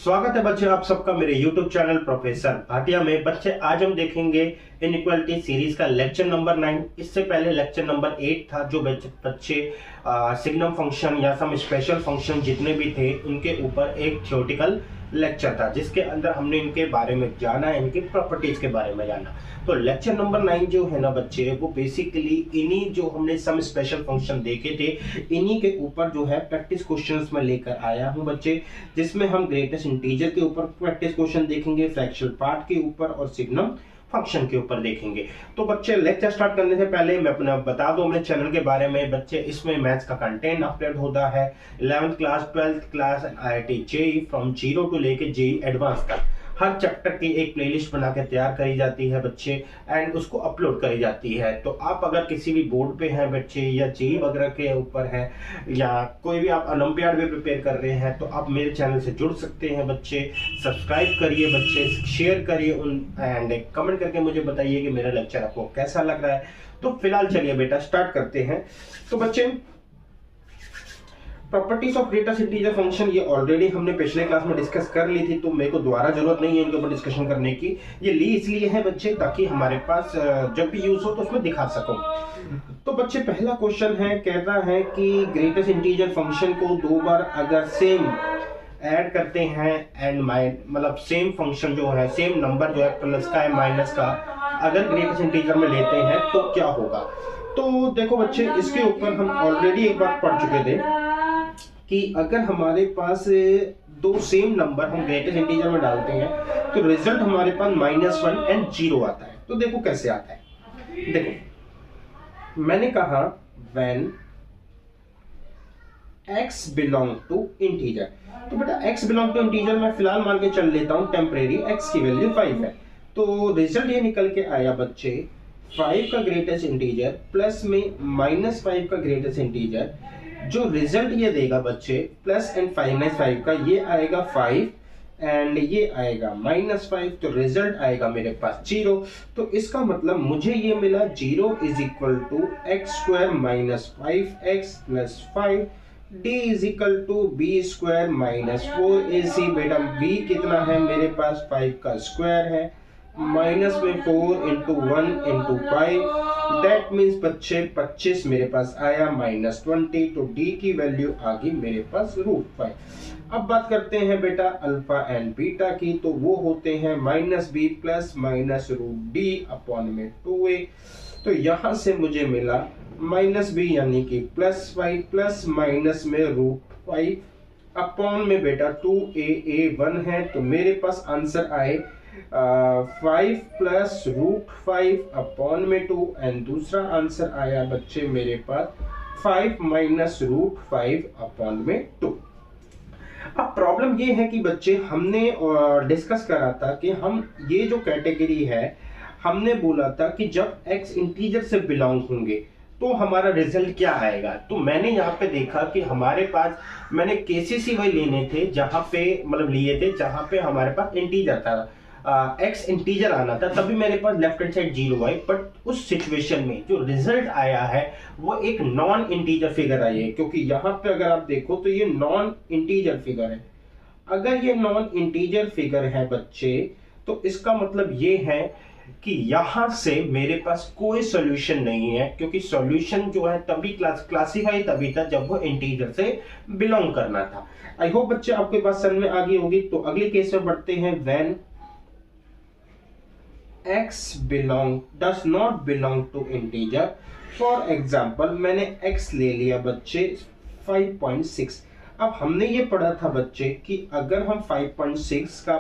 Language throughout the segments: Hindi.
स्वागत है बच्चे आप सबका मेरे YouTube चैनल प्रोफेसर भाटिया में। बच्चे आज हम देखेंगे इनइक्वालिटी सीरीज का लेक्चर नंबर 9। इससे पहले लेक्चर नंबर 8 था जो बच्चे सिग्नम फंक्शन या सम स्पेशल फंक्शन जितने भी थे उनके ऊपर एक थ्योरेटिकल लेक्चर था जिसके अंदर हमने इनके बारे में जाना, इनकी प्रॉपर्टीज के बारे में जाना। तो लेक्चर नंबर 9 जो है ना बच्चे, वो बेसिकली इन्हीं जो हमने सम स्पेशल फंक्शन देखे थे इन्हीं के ऊपर जो है प्रैक्टिस क्वेश्चंस में लेकर आया हूं बच्चे, जिसमें हम ग्रेटेस्ट इंटीजर के ऊपर प्रैक्टिस क्वेश्चन देखेंगे, फ्रैक्शनल पार्ट के ऊपर और सिग्नम फंक्शन के ऊपर देखेंगे। तो बच्चे लेक्चर स्टार्ट करने से पहले मैं अपना बता दूं अपने चैनल के बारे में। बच्चे इसमें मैथ्स का कंटेंट अपलोड होता है 11th class 12th class IIT JEE from 0 to लेके JEE एडवांस तक। हर चैप्टर की एक प्लेलिस्ट बना के तैयार करी जाती है बच्चे एंड उसको अपलोड करी जाती है। तो आप अगर किसी भी बोर्ड पे हैं बच्चे या JEE वगैरह के ऊपर है या कोई भी आप ओलंपियाड भी प्रिपेयर कर रहे हैं तो आप मेरे चैनल से जुड़ सकते हैं बच्चे। सब्सक्राइब करिए बच्चे, शेयर करिए एंड कमेंट करके मुझे बताइए कि मेरा लेक्चर आपको कैसा लग रहा है। तो फिलहाल चलिए बेटा स्टार्ट करते हैं। तो बच्चे properties of greatest integer function ये ऑलरेडी हमने पिछले क्लास में डिस्कस कर ली थी, तो मेरे को दोबारा जरूरत नहीं है इनके ऊपर डिस्कशन करने की। ये ली इसलिए है बच्चे ताकि हमारे पास जब भी यूज हो तो उसमें दिखा सको। तो बच्चे पहला क्वेश्चन है, कहता है कि ग्रेटेस्ट इंटीजर फंक्शन को दो बार अगर सेम ऐड करते हैं एंड मतलब सेम फंक्शन जो है सेम नंबर जो है प्लस का है माइनस का अगर ग्रेटेस्ट इंटीजर में लेते हैं तो क्या होगा। तो देखो बच्चे इसके ऊपर हम ऑलरेडी एक बार पढ़ चुके थे कि अगर हमारे पास दो सेम नंबर हम ग्रेटेस्ट इंटीजर में डालते हैं तो रिजल्ट हमारे पास -1 एंड 0 आता है। तो देखो कैसे आता है। देखो मैंने कहा when x belong to integer, तो बेटा x बिलोंग टू इंटीजर मैं फिलहाल मान के चल लेता हूं टेम्परेरी x की वैल्यू 5 है। तो रिजल्ट ये निकल के आया बच्चे 5 का ग्रेटेस्ट इंटीजर प्लस में -5 का ग्रेटेस्ट इंटीजर। जो रिजल्ट ये देगा बच्चे प्लस एंड -5 का, ये आएगा 5 एंड ये आएगा -5, तो रिजल्ट आएगा मेरे पास 0। तो इसका मतलब मुझे ये मिला 0 is equal to x² - 5x + 5 d is equal to b² - 4ac। बेटा b कितना है मेरे पास 5 का स्क्वायर है माइनस में 4 × 1 × 5 दैट मीन्स बच्चे 25 मेरे पास आया -20। तो d की वैल्यू आ गई मेरे पास √5। अब बात करते हैं बेटा अल्फा एंड बीटा की, तो वो होते हैं -b प्लस -√d/में 2a। तो यहां से मुझे मिला -b यानी कि +5 प्लस माइनस में √5 अपॉन में बेटा 2a 1 है। तो मेरे पास आंसर आए 5 प्लस √5 में 2 एंड दूसरा आंसर आया बच्चे मेरे पास 5 माइनस √5 में 2। अब प्रॉब्लम ये है कि बच्चे हमने डिस्कस करा था कि हम ये जो कैटेगरी है हमने बोला था कि जब x इंटीजर से बिलोंग होंगे तो हमारा रिजल्ट क्या आएगा। तो मैंने यहाँ पे देखा कि हमारे पास मैंने केसेस ही वही लेने थे जहां पे मतलब लिए थे जहां पे हमारे पास इंटीजर था, x इंटीजर आना था, तभी मेरे पास लेफ्ट हैंड साइड 0 आई। बट उस सिचुएशन में जो रिजल्ट आया है वो एक नॉन इंटीजर फिगर आई है, क्योंकि यहाँ पे अगर आप देखो तो ये नॉन इंटीजर फिगर है। अगर ये नॉन इंटीजर फिगर है बच्चे तो इसका मतलब ये है कि यहां से मेरे पास कोई सॉल्यूशन नहीं है, क्योंकि सॉल्यूशन जो है तभी क्लासिफाई तभी था जब वो इंटीजर से बिलोंग करना था। आई होप बच्चे आपके पास समझ में आ गई होगी। तो अगले केस में बढ़ते हैं, when x does not belong to integer। For example मैंने x ले लिया बच्चे 5.6। अब हमने ये पढ़ा था बच्चे कि अगर हम 5.6 का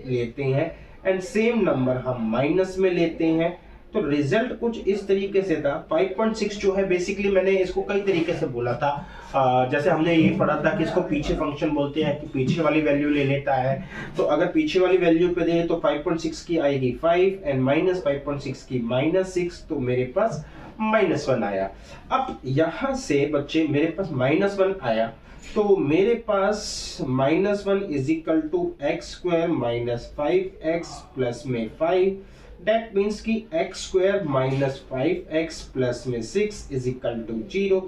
लेते हैं एंड सेम नंबर हम माइनस में लेते हैं तो रिजल्ट कुछ इस तरीके से था। 5.6 जो है बेसिकली मैंने इसको कई तरीके से बोला था, जैसे हमने ये पढ़ा था कि इसको पीछे फंक्शन बोलते हैं कि पीछे वाली वैल्यू ले लेता है। तो अगर पीछे वाली वैल्यू पे दे तो 5.6 की आएगी 5 एंड -5.6 की -6, तो मेरे पास -1 आया। अब यहां से बच्चे मेरे पास -1 आया तो मेरे पास -1 is equal to x² - 5x plus में 5 दैट मीन्स कि x² - 5x प्लस में 6 इज इक्वल टू 0।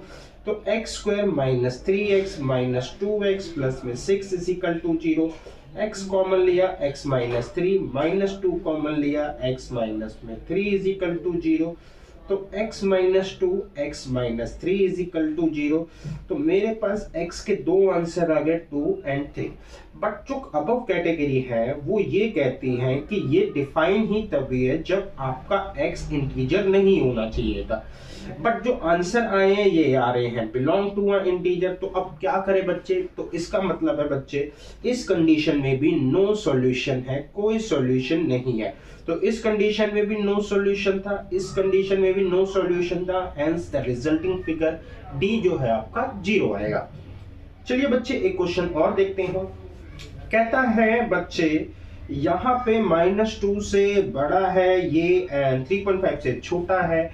तो x² - 3x - 2x प्लस में 6 is equal to 0। x common लिया x माइनस 3, माइनस 2 कॉमन लिया x माइनस में 3 इज इक्वल टू 0। तो x minus 2 x minus 3 is equal to 0। तो मेरे पास x के दो आंसर आ गए 2 एंड 3। बट जो अबव कैटेगरी है वो ये कहती है कि ये डिफाइन ही तभी है जब आपका x इंटीजर नहीं होना चाहिए था। बट जो आंसर आए हैं ये आ रहे हैं बिलोंग टू अ इंटीजर। तो अब क्या करें बच्चे, तो इसका मतलब है बच्चे इस कंडीशन में भी नो सॉल्यूशन है, कोई सॉल्यूशन नहीं है। तो इस कंडीशन में भी नो सॉल्यूशन था, इस कंडीशन में भी नो सॉल्यूशन था, hence the resulting figure D जो है आपका 0 आएगा। चलिए बच्चे एक क्वेश्चन और देखते हैं। कहता है बच्चे यहाँ पे -2 से बड़ा है, ये 3.5 से छोटा है।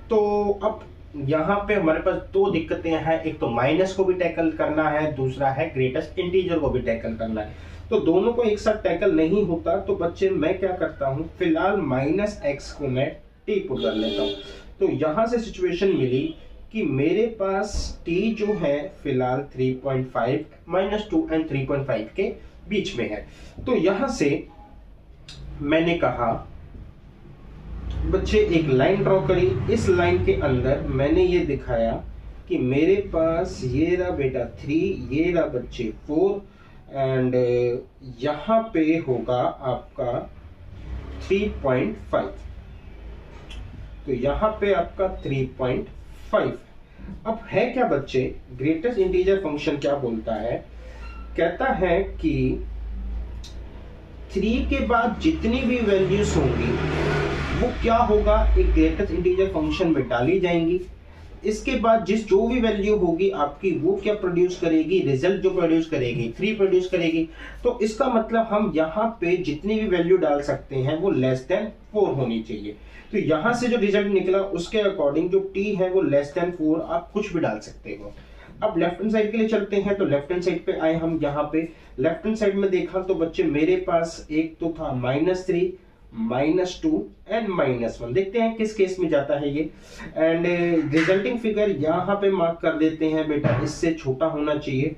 तो अब यहाँ पे हमारे पास दो दिक्कतें हैं, एक तो माइनस को भी टैकल करना है, दूसरा है ग्रेटेस्ट इंटीजर को भी टैकल करना है। तो दोनों को एक साथ टैकल नहीं होता, तो बच्चे मैं क्या करता हूँ, फिलहाल -x को मैं t पुट कर लेता हूँ। तो यहाँ से सिचुएशन मिली कि मेरे पास t जो है फिलहाल 3.5 -2 एंड 3.5 के बीच में है। तो यहाँ से मैंने कहा बच्चे एक लाइन ड्रॉ करी, इस लाइन के अंदर मैंने ये दिखाया कि मेरे पास ये रहा बेटा 3, ये रहा बच्चे 4 एंड यहाँ पे होगा आपका 3.5। तो यहाँ पे आपका 3.5। अब है क्या बच्चे, ग्रेटेस्ट इंटीजर फंक्शन क्या बोलता है, कहता है कि 3 के बाद जितनी भी वैल्यूज होंगी वो क्या होगा, एक ग्रेटेस्ट इंटीजर फंक्शन में डाली जाएंगी। इसके बाद जो भी वैल्यू होगी आपकी वो क्या प्रोड्यूस करेगी, रिजल्ट जो प्रोड्यूस करेगी 3 प्रोड्यूस करेगी। तो इसका मतलब हम यहाँ पे जितनी भी वैल्यू डाल सकते हैं वो लेस देन 4 होनी चाहिए। तो यहाँ से जो रिजल्ट निकला उसके अकॉर्डिंग जो t है वो लेस देन 4 आप कुछ भी डाल सकते हो। अब लेफ्ट हैंड साइड के लिए चलते हैं। तो लेफ्ट हैंड साइड पे आए हम, यहाँ पे लेफ्ट हैंड साइड में देखा तो बच्चे मेरे पास एक तो था -3 -2 एंड -1। देखते हैं किस केस में जाता है ये। एंड रिजल्टिंग फिगर यहाँ पे मार्क कर देते हैं बेटा, इससे छोटा होना चाहिए।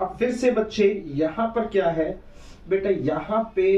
अब फिर से बच्चे यहाँ पर क्या है बेटा, यहाँ पे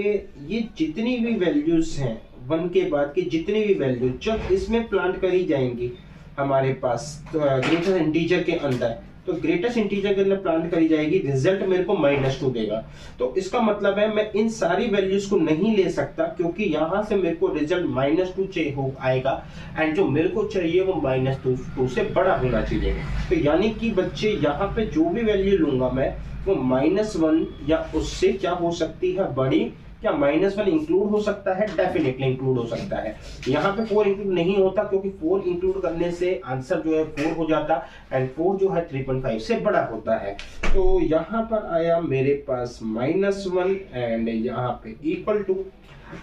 ये जितनी भी वैल्यूज हैं 1 के बाद की जितनी भी वैल्यू जब इसमें प्लांट करी जाएंगी हमारे पास तो ग्रेटेस्ट इंटीजर के अंदर, तो ग्रेटेस्ट इंटीजर के अंदर प्लांट करी जाएगी, रिजल्ट मेरे को -2 देगा। तो इसका मतलब है मैं इन सारी वैल्यूज को नहीं ले सकता क्योंकि यहाँ से मेरे को रिजल्ट -2 चाहिए आएगा एंड जो मेरे को चाहिए वो -2 से बड़ा होना चाहिए। तो यानी कि बच्चे यहाँ पे जो भी वैल्यू लूंगा मैं वो -1 या उससे क्या हो सकती है बड़ी। क्या -1 इंक्लूड हो सकता है, डेफिनेटली इंक्लूड हो सकता है। यहाँ पे 4 इंक्लूड नहीं होता क्योंकि 4 इंक्लूड करने से आंसर जो है 4 हो जाता एंड 4 जो है 3.5 से बड़ा होता है। तो यहाँ पर आया मेरे पास -1 एंड यहाँ पे इक्वल टू।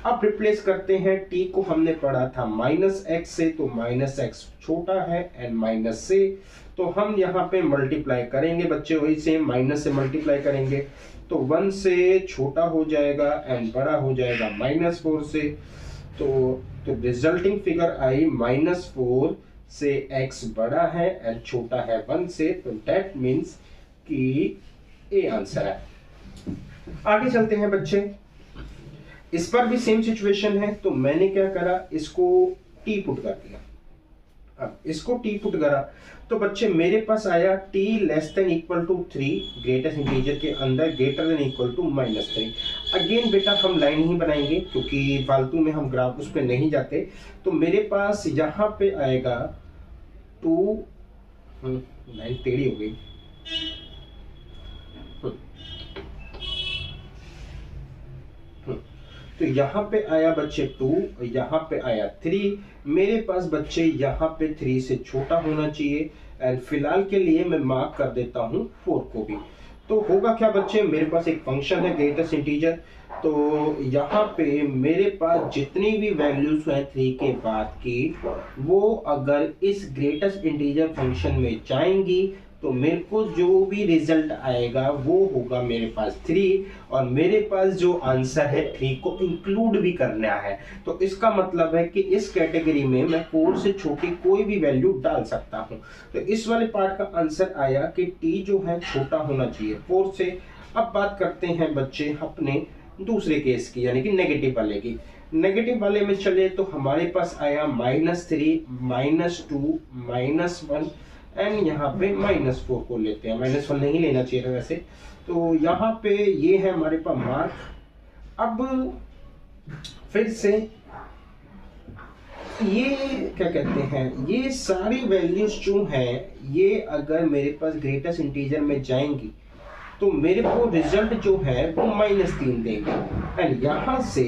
अब रिप्लेस करते हैं, t को हमने पढ़ा था -x से, तो -x छोटा है एंड माइनस से, तो हम यहाँ पे मल्टीप्लाई करेंगे बच्चे, वही सेम माइनस से मल्टीप्लाई करेंगे तो 1 से छोटा हो जाएगा एंड बड़ा हो जाएगा -4 से। तो रिजल्टिंग फिगर आई -4 से x बड़ा है एंड छोटा है 1 से, तो दैट मीन्स कि ए आंसर है। आगे चलते हैं बच्चे, इस पर भी सेम सिचुएशन है। तो मैंने क्या करा, इसको t पुट कर दिया। अब इसको t पुट करा तो बच्चे मेरे पास आया t less than equal to 3, greatest integer के अंदर greater than equal to -3। Again बेटा हम लाइन ही बनाएंगे क्योंकि फालतू में हम ग्राफ उस पे नहीं जाते। तो मेरे पास यहाँ पे आएगा 2, लाइन टेढ़ी हो गई, तो यहाँ पे आया बच्चे 2, यहाँ पे आया 3। मेरे पास बच्चे यहाँ पे 3 से छोटा होना चाहिए एंड फिलहाल के लिए मैं मार्क कर देता हूँ 4 को भी। तो होगा क्या बच्चे, मेरे पास एक फंक्शन है ग्रेटेस्ट इंटीजर, तो यहाँ पे मेरे पास जितनी भी वैल्यूज हैं 3 के बाद की वो अगर इस ग्रेटेस्ट इंटीजर फंक्शन में जाएंगी तो मेरे को जो भी रिजल्ट आएगा वो होगा मेरे पास 3 और मेरे पास जो आंसर है 3 को इंक्लूड भी करना है। तो इसका मतलब है कि इस कैटेगरी में मैं 4 से छोटी कोई भी वैल्यू डाल सकता हूं। तो इस वाले पार्ट का आंसर आया कि t जो है छोटा होना चाहिए 4 से। अब बात करते हैं बच्चे अपने दूसरे केस की, यानी कि नेगेटिव वाले की। नेगेटिव वाले में चले तो हमारे पास आया -3, -2, -1 एंड यहाँ पे -4 को लेते हैं। -1 नहीं लेना चाहिए था वैसे। तो यहाँ पे ये है हमारे पास मार्क। अब फिर से ये क्या कहते हैं, ये सारी वैल्यूज जो हैं ये अगर मेरे पास ग्रेटेस्ट इंटीजर में जाएंगी तो मेरे को रिजल्ट जो है वो -3 देंगे। एंड यहाँ से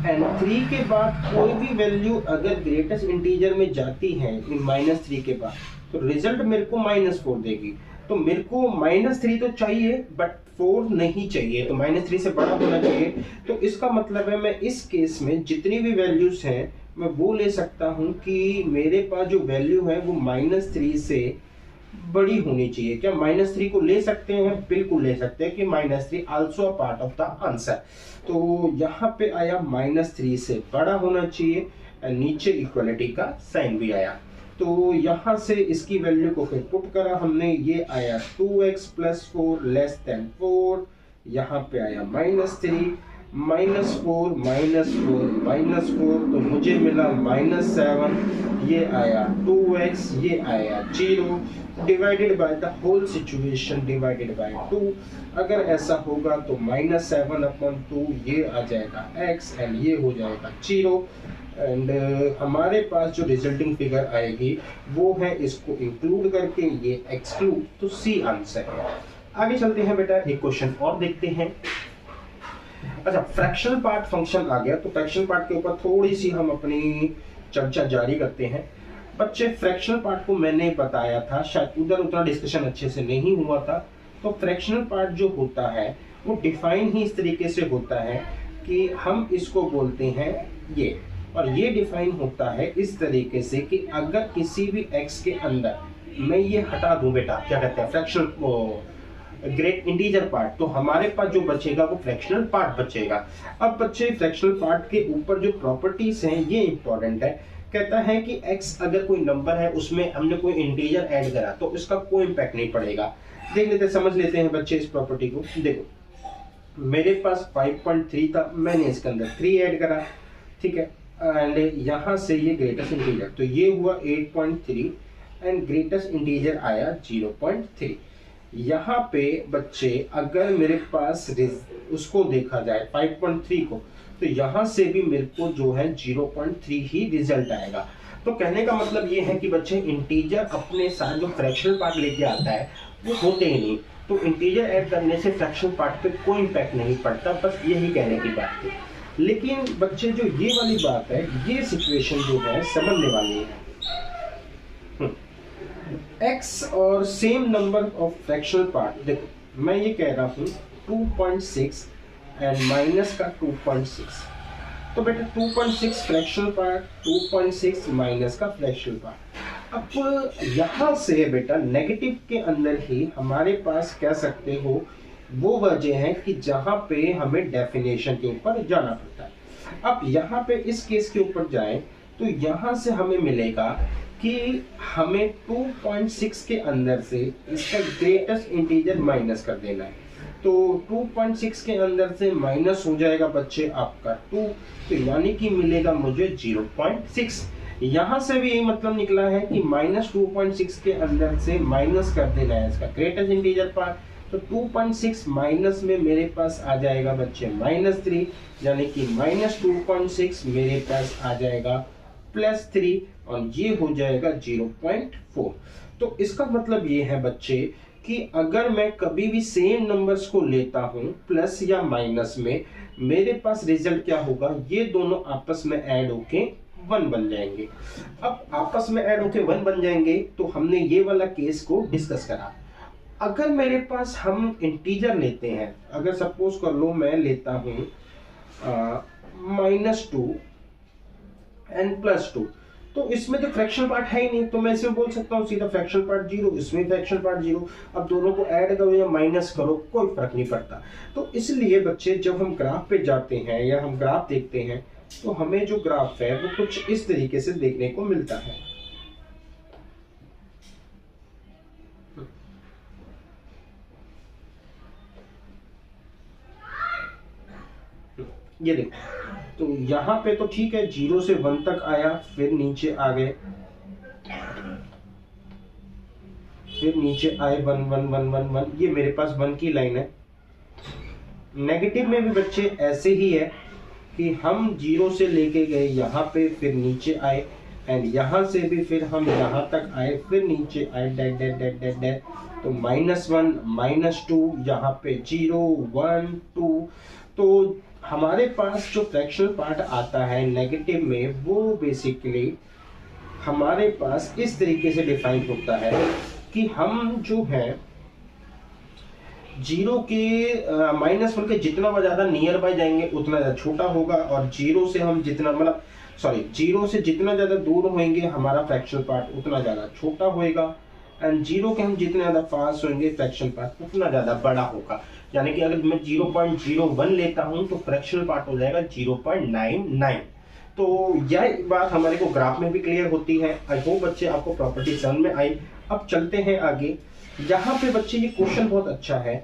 एंड 3 के बाद कोई भी वैल्यू अगर ग्रेटेस्ट इंटीजर में जाती है इन -3 के बाद तो रिजल्ट मेरे को -4 देगी। तो मेरे को -3 तो चाहिए बट 4 नहीं चाहिए, तो -3 से बड़ा होना चाहिए। तो इसका मतलब है मैं इस केस में जितनी भी वैल्यूज हैं मैं वो ले सकता हूँ कि मेरे पास जो वैल्यू है वो -3 से बड़ी होनी चाहिए। क्या -3 को ले सकते हैं? बिल्कुल ले सकते हैं कि -3 also a part of the answer. तो यहाँ पे आया -3 से बड़ा होना चाहिए, नीचे इक्वलिटी का साइन भी आया। तो यहाँ से इसकी वैल्यू को फिर पुट करा हमने, ये आया 2x + 4 < 4। यहाँ पे आया -3, -4, -4, तो मुझे मिला -7। ये आया 2x, ये आया 0 divided by the whole situation divided by 2। अगर ऐसा होगा तो -7/2 ये आ जाएगा x एंड ये हो जाएगा 0। एंड हमारे पास जो रिजल्टिंग फिगर आएगी वो है इसको इंक्लूड करके ये एक्सक्लूड, तो सी आंसर है। आगे चलते हैं बेटा, एक क्वेश्चन और देखते हैं। अच्छा, फ्रैक्शनल पार्ट फंक्शन आ गया, तो फ्रैक्शनल पार्ट के ऊपर थोड़ी सी हम अपनी चर्चा जारी करते हैं। बच्चे फ्रैक्शनल पार्ट को मैंने बताया था, शायद उधर उतना डिस्कशन अच्छे से नहीं हुआ था। तो फ्रैक्शनल पार्ट जो होता है वो डिफाइन ही इस तरीके से होता है कि हम इसको बोलते हैं ये, और ये डिफाइन होता है इस तरीके से कि अगर किसी भी x के अंदर मैं ये हटा दूं बेटा, क्या कहते हैं, फ्रैक्शनल ग्रेट इंटीजर पार्ट, तो हमारे पास जो बचेगा वो फ्रैक्शनल पार्ट बचेगा। अब बच्चे फ्रैक्शनल पार्ट के ऊपर जो प्रॉपर्टीज हैं ये इंपॉर्टेंट है। कहता है कि x अगर कोई नंबर है उसमें हमने कोई इंटीजर ऐड करा तो इसका कोई इम्पैक्ट नहीं पड़ेगा। देख लेते, समझ लेते हैं बच्चे इस प्रॉपर्टी को। देखो मेरे पास 5.3 था, मैंने इसके अंदर 3 ऐड करा, ठीक है, एंड यहाँ से ये ग्रेटेस्ट इंटीजर, तो ये हुआ 8.3 एंड ग्रेटेस्ट इंटीजर आया 0.3। यहाँ पे बच्चे अगर मेरे पास उसको देखा जाए 5.3 को, तो यहाँ से भी मेरे को जो है 0.3 ही रिजल्ट आएगा। तो कहने का मतलब ये है कि बच्चे इंटीजर अपने साथ जो फ्रैक्शनल पार्ट लेके आता है वो होते ही नहीं, तो इंटीजर ऐड करने से फ्रैक्शनल पार्ट पे कोई इम्पैक्ट नहीं पड़ता, बस यही कहने की बात थी। लेकिन बच्चे जो ये वाली बात है, ये सिचुएशन जो है समझने वाली है। x और same number of fractional part, देखो मैं ये कह रहा हूँ 2.6 एंड माइनस का 2.6, तो बेटा 2.6 फ्रैक्शनल पार्ट, 2.6 माइनस का फ्रैक्शनल पार्ट। अब यहाँ से बेटा नेगेटिव के अंदर ही हमारे पास कह सकते हो वो वजह है कि जहां पे हमें डेफिनेशन के ऊपर जाना पड़ता है। अब यहाँ पे इस केस के ऊपर जाएं तो यहाँ से हमें मिलेगा कि हमें 2.6 के अंदर से इसका ग्रेटेस्ट इंटीजर माइनस कर देना है। तो 2.6 के अंदर से माइनस हो जाएगा बच्चे आपका 2, तो यानी कि मिलेगा मुझे 0.6। यहाँ से भी यही मतलब निकला है कि -2.6 के अंदर से माइनस कर देना है इसका ग्रेटेस्ट इंटीजर पार्ट, तो 2.6 माइनस में मेरे पास आ जाएगा बच्चे -3, यानी कि -2.6 मेरे पास आ जाएगा +3 और ये हो जाएगा 0.4। तो इसका मतलब ये है बच्चे कि अगर मैं कभी भी सेम नंबर्स को लेता हूं प्लस या माइनस में, मेरे पास रिजल्ट क्या होगा, ये दोनों आपस में ऐड होके 1 बन जाएंगे। अब आपस में ऐड होके 1 बन जाएंगे तो हमने ये वाला केस को डिस्कस करा। अगर मेरे पास हम इंटीजर लेते हैं, अगर सपोज कर लो मैं लेता हूं -2 एंड +2, तो इसमें तो फ्रैक्शनल पार्ट है ही नहीं, तो मैं इसमें बोल सकता हूँ सीधा फ्रैक्शनल पार्ट 0, इसमें फ्रैक्शनल पार्ट 0। अब दोनों को ऐड करो या माइनस करो कोई फर्क नहीं पड़ता। तो इसलिए बच्चे जब हम ग्राफ पे जाते हैं या हम ग्राफ देखते हैं तो हमें जो ग्राफ है वो कुछ इस तरीके से देखने को मिलता है। ये देखो, तो यहाँ पे तो ठीक है, 0 से 1 तक आया, फिर नीचे आ गए, फिर नीचे आए 1 1 1 1 1, ये मेरे पास 1 की लाइन है। नेगेटिव में भी बच्चे ऐसे ही है कि हम 0 से लेके गए यहाँ पे, फिर नीचे आए, एंड यहाँ से भी फिर हम यहाँ तक आए, फिर नीचे आए, that that that that that, तो -1 -2, यहाँ पे 0 1 2। तो हमारे पास जो फ्रैक्शनल पार्ट आता है नेगेटिव में, वो बेसिकली हमारे पास इस तरीके से डिफाइन होता है कि हम जो है 0 के -1 के जितना ज्यादा नियर बाय जाएंगे उतना ज्यादा छोटा होगा, और 0 से हम जितना मतलब 0 से जितना ज्यादा दूर होंगे हमारा फ्रैक्शनल पार्ट उतना ज्यादा छोटा होएगा, एंड 0 के हम जितने ज्यादा पास होंगे फ्रैक्शनल पार्ट उतना ज्यादा बड़ा होगा। यानी कि अगर मैं 0.01 लेता हूं तो फ्रैक्शनल पार्ट हो जाएगा 0.99। तो यह बात हमारे को ग्राफ में भी क्लियर होती है। आई होप बच्चे आपको प्रॉपर्टी समझ में आई। अब चलते हैं आगे। यहाँ पे बच्चे ये क्वेश्चन बहुत अच्छा है,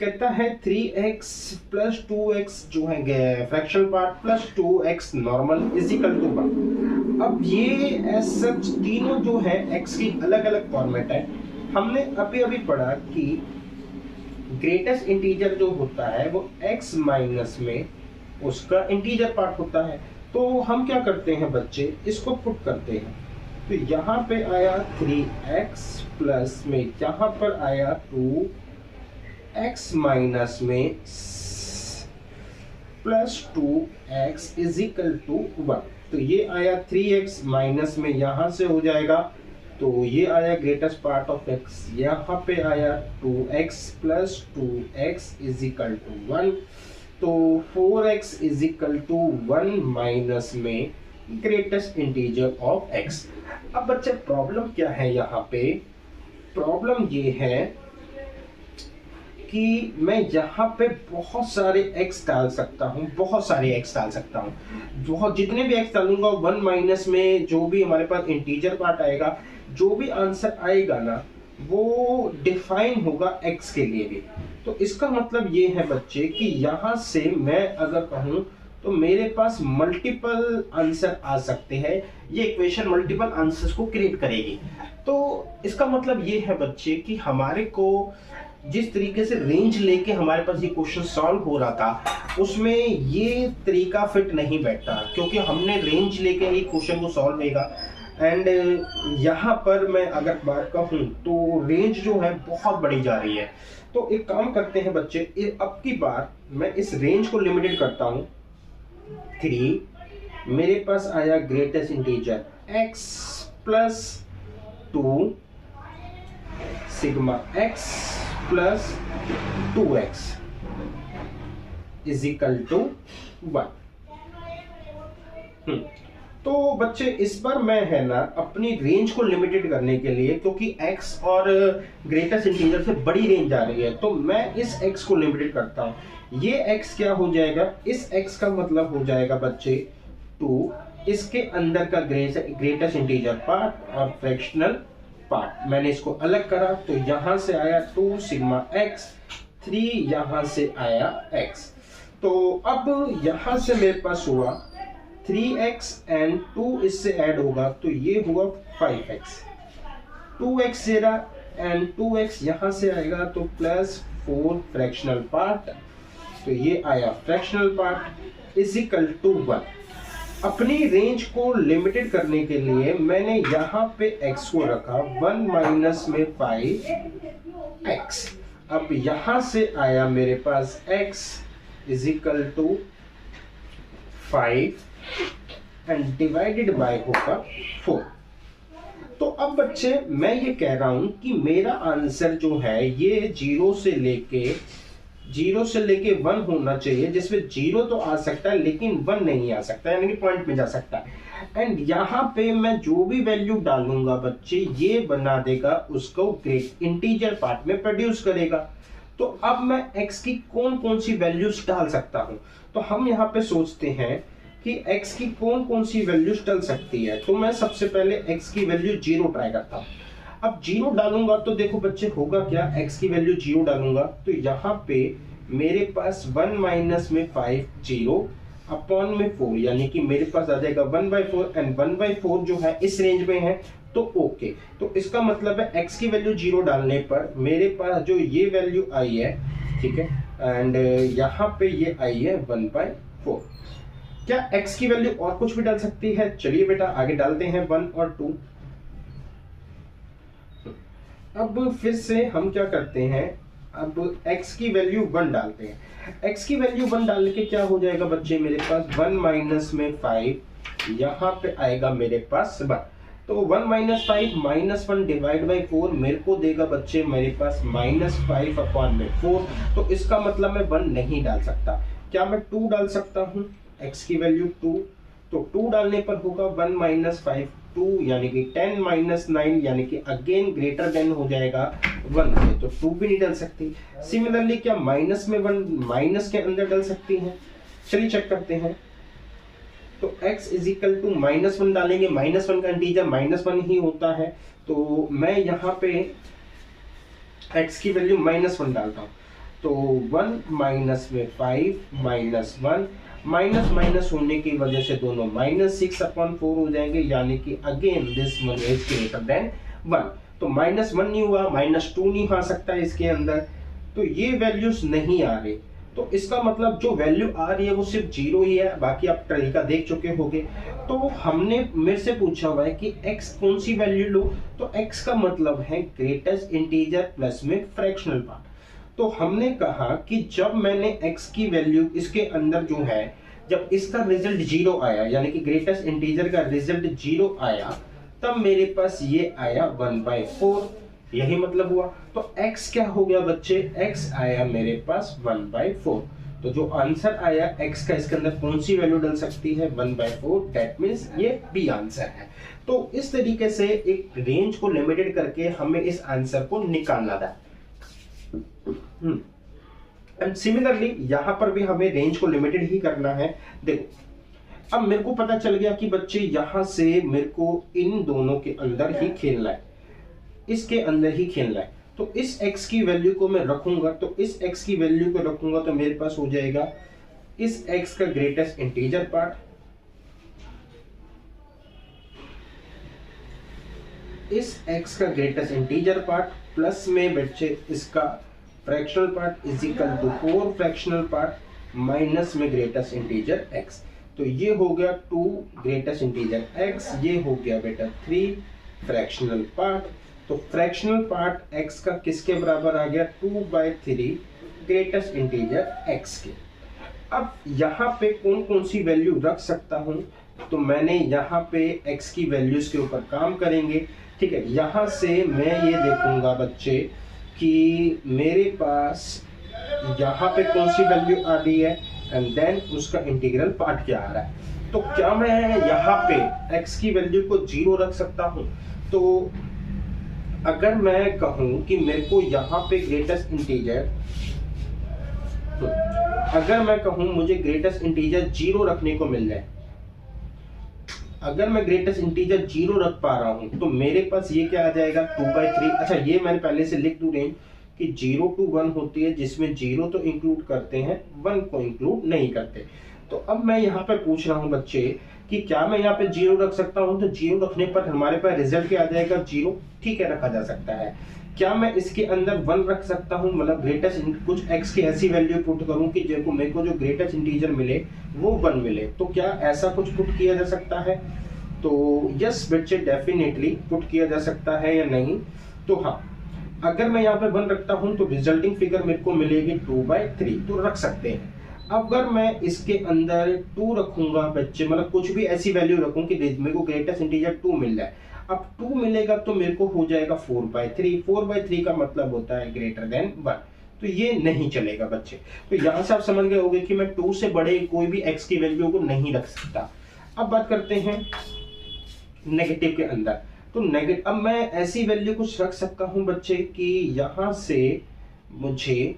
कहता है 3x प्लस 2x जो है fractional part plus 2x normal is equal to 1। अब ये एज सच तीनों जो है x की अलग अलग फॉर्मेट है। हमने अभी अभी पढ़ा कि ग्रेटेस्ट इंटीजर जो होता है वो x माइनस में उसका इंटीजर पार्ट होता है। तो हम क्या करते हैं बच्चे, इसको पुट करते हैं। तो यहाँ पे आया 3x प्लस में यहाँ पर आया 2x माइनस में plus 2x is equal to 1। तो ये आया 3x माइनस में यहाँ से हो जाएगा, तो ये आया ग्रेटेस्ट पार्ट ऑफ x, यहाँ पे आया 2x plus 2x is equal to 1। तो 4x is equal to 1 minus में ग्रेटेस्ट इंटीजर ऑफ x। अब बच्चे प्रॉब्लम क्या है यहाँ पे, प्रॉब्लम ये है कि मैं यहाँ पे बहुत सारे x डाल सकता हूँ, बहुत सारे x डाल सकता हूँ, बहुत जितने भी x डालूंगा 1 माइनस में जो भी हमारे पास इंटीजर पार्ट आएगा, जो भी आंसर आएगा ना वो डिफाइन होगा x के लिए भी। तो इसका मतलब ये है बच्चे कि यहाँ से मैं अगर कहूँ तो मेरे पास मल्टीपल आंसर आ सकते हैं, ये इक्वेशन मल्टीपल आंसर्स को क्रिएट करेगी। तो इसका मतलब ये है बच्चे कि हमारे को जिस तरीके से रेंज लेके हमारे पास ये क्वेश्चन सॉल्व हो रहा था उसमें ये तरीका फिट नहीं बैठता, क्योंकि हमने रेंज लेके ही क्वेश्चन को सॉल्व होगा। एंड यहाँ पर मैं अगर बात कहूँ तो रेंज जो है बहुत बड़ी जा रही है। तो एक काम करते हैं बच्चे, अब की बार मैं इस रेंज को लिमिटेड करता हूँ 3। मेरे पास आया greatest integer x plus 2 sigma x plus 2x is equal to 1। तो बच्चे इस बार मैं है ना अपनी रेंज को लिमिटेड करने के लिए, क्योंकि x और ग्रेटेस्ट इंटीजर से बड़ी रेंज आ रही है, तो मैं इस x को लिमिटेड करता हूँ। ये x क्या हो जाएगा, इस x का मतलब हो जाएगा बच्चे 2, इसके अंदर का ग्रेटेस्ट इंटीजर पार्ट और फ्रैक्शनल पार्ट। मैंने इसको अलग करा तो यहाँ से आया 2 सिग्मा x, 3 यहाँ से आया x। तो अब यहाँ से मेरे पास हुआ 3x एंड 2 इससे ऐड होगा तो ये हुआ 5x, 2x जेरा एंड 2x यहाँ से आएगा तो प्लस 4 फ्रैक्शनल पार्ट, तो ये आया fractional part is equal to 1। अपनी रेंज को लिमिटेड करने के लिए मैंने यहाँ पे x को रखा 1 माइनस में 5x। अब यहाँ से आया मेरे पास x is equal to 5 and divided by होगा 4। तो अब बच्चे मैं ये कह रहा हूं कि मेरा आंसर जो है ये 0 से लेके 1 होना चाहिए, जिसमें 0 तो आ सकता है लेकिन 1 नहीं आ सकता, यानी कि पॉइंट में जा सकता है। एंड यहाँ पे मैं जो भी वैल्यू डालूंगा बच्चे ये बना देगा उसको ग्रेट इंटीजर पार्ट में प्रोड्यूस करेगा। तो अब मैं x की कौन कौन सी वैल्यूज डाल सकता हूँ, तो हम यहाँ पे सोचते हैं कि x की कौन कौन सी वैल्यूज डल सकती है। तो मैं सबसे पहले x की वैल्यू 0 ट्राई करता हूँ। अब 0 डालूंगा तो देखो बच्चे होगा क्या, x की वैल्यू 0 डालूंगा तो यहाँ पे मेरे पास 1 माइनस में 5 0 अपॉन में 4, यानी कि मेरे पास आ जाएगा 1/4 एंड 1/4 जो है इस रेंज में है तो ओके। तो इसका मतलब है x की वैल्यू 0 डालने पर मेरे पास जो ये वैल्यू आई है, ठीक है, एंड यहाँ पे ये आई है 1/4। क्या x की वैल्यू और कुछ भी डाल सकती है? चलिए बेटा आगे डालते हैं 1 और 2। अब फिर से हम क्या करते हैं, अब x की वैल्यू 1 डालते हैं। x की वैल्यू 1 डालने के क्या हो जाएगा बच्चे, मेरे पास 1 माइनस में 5, यहाँ पे आएगा मेरे पास 1। तो 1 माइनस 5 माइनस 1 डिवाइड बाई 4 मेरे को देगा बच्चे मेरे पास -5 अपॉन में 4। तो इसका मतलब मैं 1 नहीं डाल सकता। क्या मैं 2 डाल सकता हूँ? x की वैल्यू 2, तो 2 डालने पर होगा 1 माइनस 5 2, यानी कि 10 माइनस 9, यानी कि अगेन ग्रेटर देन हो जाएगा 1 से, तो 2 भी नहीं डाल सकती। सिमिलरली क्या माइनस में 1 माइनस के अंदर डाल सकती हैं? चलिए चेक करते हैं। तो x इज इक्वल टू -1 डालेंगे, -1 का इंटीजर -1 ही होता है, तो मैं यहाँ पे x की वैल्यू -1 डालता हूँ। तो 1 माइनस में 5 माइनस 1, माइनस माइनस होने की वजह से दोनों -6 अपॉन 4 हो जाएंगे, यानी कि again this one is greater than 1। तो -1 नहीं हुआ, -2 नहीं आ सकता इसके अंदर, तो ये वैल्यूज नहीं आ रही। तो इसका मतलब जो वैल्यू आ रही है वो सिर्फ 0 ही है, बाकी आप तरीका देख चुके होंगे। तो हमने मेरे से पूछा हुआ है कि x कौन सी वैल्यू लो, तो x का मतलब है ग्रेटेस्ट इंटीजर प्लस में फ्रैक्शनल पार्ट। तो हमने कहा कि जब मैंने x की वैल्यू इसके अंदर जो है, जब इसका रिजल्ट 0 आया, यानी कि ग्रेटेस्ट इंटीजर का रिजल्ट 0 आया, तब मेरे पास ये आया 1/4, यही मतलब हुआ। तो x क्या हो गया बच्चे, x आया मेरे पास 1/4। तो जो आंसर आया x का, इसके अंदर कौन सी वैल्यू डल सकती है, 1/4, दैट मींस ये बी आंसर है। तो इस तरीके से एक रेंज को लिमिटेड करके हमें इस आंसर को निकालना था। एंड सिमिलरली यहाँ पर भी हमें रेंज को लिमिटेड ही करना है। देखो अब मेरे को पता चल गया कि बच्चे यहाँ से मेरे को इन दोनों के अंदर ही खेलना है, इसके अंदर ही खेलना है। तो इस x की वैल्यू को मैं रखूंगा, तो इस x की वैल्यू को रखूंगा तो मेरे पास हो जाएगा इस x का ग्रेटेस्ट इंटीजर पार्ट, इस x का ग्रेटेस्ट इंटीजर पार्ट प्लस में बच्चे इसका fractional part is equal to 4 fractional part minus में ग्रेटेस्ट इंटीजर x। तो ये हो गया 2 ग्रेटेस्ट इंटीजर x, ये हो गया बेटा 3 फ्रैक्शनल पार्ट। तो फ्रैक्शनल पार्ट x का किसके बराबर आ गया, 2/3 ग्रेटेस्ट इंटीजर x के। अब यहाँ पे कौन कौन सी वैल्यू रख सकता हूँ, तो मैंने यहाँ पे x की वैल्यूज के ऊपर काम करेंगे, ठीक है। यहाँ से मैं ये देखूंगा बच्चे कि मेरे पास यहाँ पे कौन सी वैल्यू आ रही है एंड देन उसका इंटीग्रल पार्ट क्या आ रहा है। तो क्या मैं यहाँ पे x की वैल्यू को 0 रख सकता हूँ? तो अगर मैं कहूँ कि मेरे को यहाँ पे ग्रेटेस्ट इंटीजर, अगर मैं कहूँ मुझे ग्रेटेस्ट इंटीजर 0 रखने को मिल जाए, अगर मैं ग्रेटेस्ट इंटीजर 0 रख पा रहा हूं तो मेरे पास ये क्या आ जाएगा, 2/3। अच्छा ये मैंने पहले से लिख दूं रेंज कि 0 to 1 होती है, जिसमें 0 तो इंक्लूड करते हैं, 1 को इंक्लूड नहीं करते। तो अब मैं यहाँ पे पूछ रहा हूँ बच्चे कि क्या मैं यहाँ पे 0 रख सकता हूँ, तो 0 रखने पर हमारे पास रिजल्ट क्या आ जाएगा, 0, ठीक है, रखा जा सकता है। क्या मैं इसके अंदर 1 रख सकता हूँ, मतलब ग्रेटेस्ट कुछ x की ऐसी वैल्यू पुट करूँ कि देखो मेरे को जो ग्रेटेस्ट इंटीजर मिले वो 1 मिले, तो क्या ऐसा कुछ पुट किया जा सकता है? तो यस बच्चे डेफिनेटली पुट किया जा सकता है या नहीं। तो हाँ, अगर मैं यहाँ पे 1 रखता हूँ तो रिजल्टिंग फिगर मेरे को मिलेगी 2/3, तो रख सकते हैं। अगर मैं इसके अंदर 2 रखूंगा बच्चे, मतलब कुछ भी ऐसी वैल्यू रखूं कि मेरे को ग्रेटेस्ट इंटीजर 2 मिल जाए, अब 2 मिलेगा तो मेरे को हो जाएगा 4/3। 4/3 का मतलब होता है ग्रेटर देन 1, तो ये नहीं चलेगा बच्चे। तो यहाँ से आप समझ गए होंगे कि मैं 2 से बड़े कोई भी x की वैल्यू को नहीं रख सकता। अब बात करते हैं नेगेटिव के अंदर। तो नेगेटिव, अब मैं ऐसी वैल्यू कुछ रख सकता हूँ बच्चे कि यहाँ से मुझे